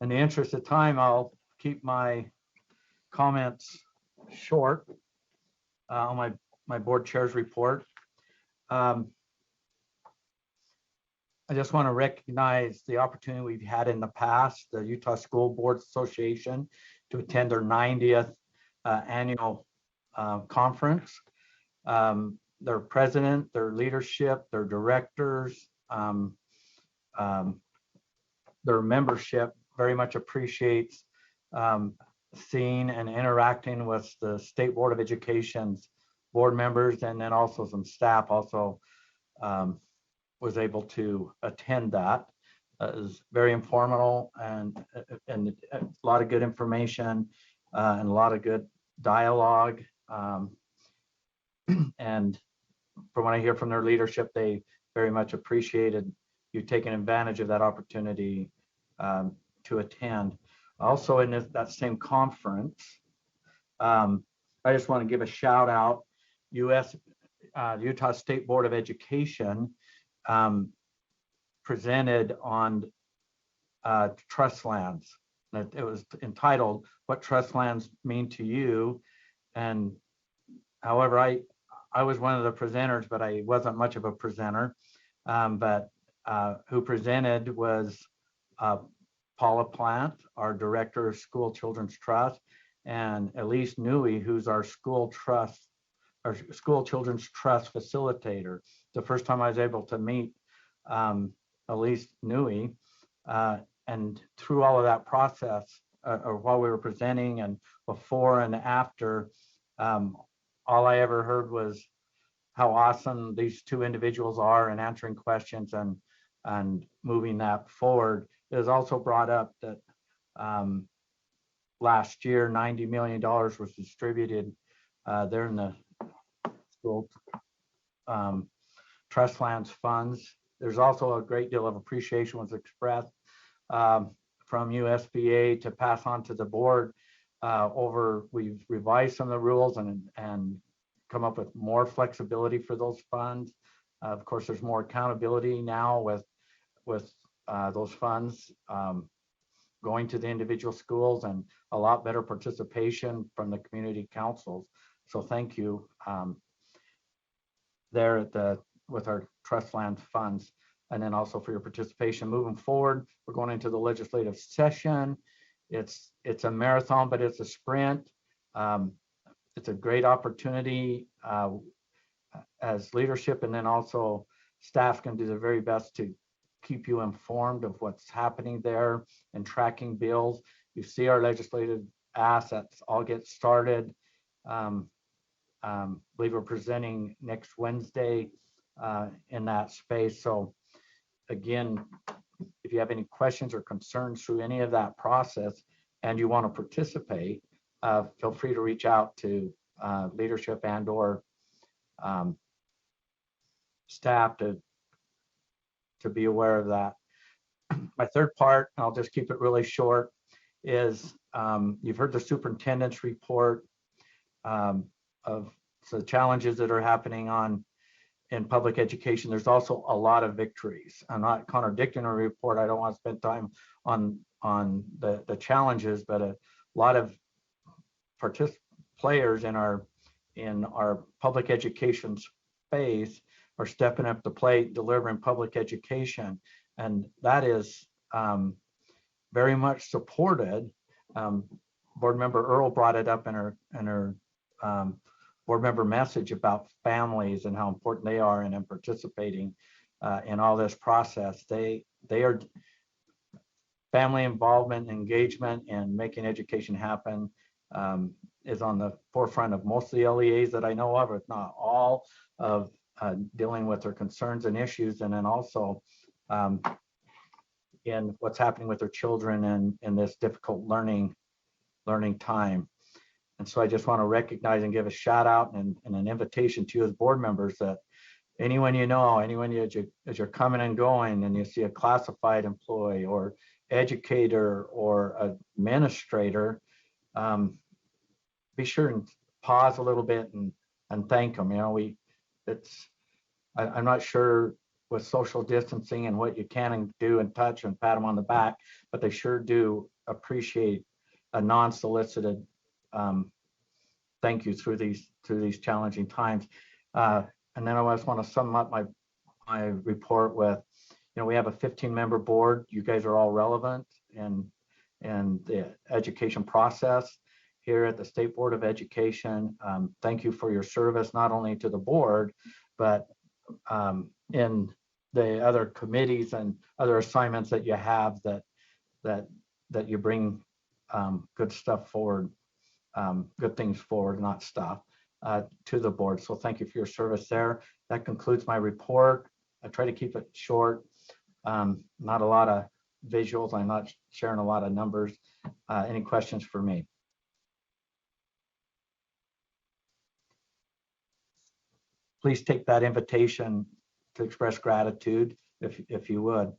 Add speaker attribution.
Speaker 1: In the interest of time, I'll keep my comments short on my board chair's report. I just want to recognize the opportunity we've had in the past, the Utah School Boards Association, to attend their 90th annual conference. Their president, their leadership, their directors, their membership very much appreciates seeing and interacting with the State Board of Education's board members, and then also some staff also was able to attend that. It was very informative and a lot of good information and a lot of good dialogue. And from what I hear from their leadership, they very much appreciated you taking advantage of that opportunity to attend. Also in that same conference, I just want to give a shout out. Utah State Board of Education presented on trust lands. It was entitled "What Trust Lands Mean to You," and however, I was one of the presenters, but I wasn't much of a presenter. But who presented was Paula Plant, our Director of School Children's Trust, and Elise Newey, who's our School Children's Trust facilitator. The first time I was able to meet Elise Newey, and through all of that process, or while we were presenting and before and after, all I ever heard was how awesome these two individuals are in answering questions and moving that forward. It was also brought up that last year, $90 million was distributed there in the school trust lands funds. There's also a great deal of appreciation was expressed from USBA to pass on to the board we've revised some of the rules and come up with more flexibility for those funds. Of course, there's more accountability now with those funds going to the individual schools, and a lot better participation from the community councils. So thank you there with our trust land funds, and then also for your participation. Moving forward, we're going into the legislative session. It's a marathon, but it's a sprint. It's a great opportunity as leadership, and then also staff can do their very best to keep you informed of what's happening there and tracking bills. You see our legislative assets all get started. Believe we're presenting next Wednesday in that space. So again, if you have any questions or concerns through any of that process and you want to participate, feel free to reach out to leadership and or staff to be aware of that. My third part, I'll just keep it really short, is you've heard the superintendent's report of the challenges that are happening in public education. There's also a lot of victories. I'm not contradicting a report. I don't want to spend time on the challenges, but a lot of players in our public education space are stepping up to plate, delivering public education, and that is very much supported. Board member Earl brought it up in her board member message about families and how important they are in participating in all this process. They are family involvement, engagement, and making education happen is on the forefront of most of the LEAs that I know of, if not all, of dealing with their concerns and issues, and then also in what's happening with their children in this difficult learning time. And so I just want to recognize and give a shout out and an invitation to you as board members that anyone you know, as you're coming and going and you see a classified employee or educator or administrator, be sure and pause a little bit and thank them. You know, I'm not sure with social distancing and what you can and do and touch and pat them on the back, but they sure do appreciate a non-solicited thank you through these challenging times. And then I just want to sum up my report with, we have a 15-member board. You guys are all relevant and the education process here at the State Board of Education. Thank you for your service, not only to the board, but in the other committees and other assignments that you have that you bring good stuff forward, good things forward, not stuff, to the board. So thank you for your service there. That concludes my report. I try to keep it short. Not a lot of visuals. I'm not sharing a lot of numbers. Any questions for me? Please take that invitation to express gratitude if you would.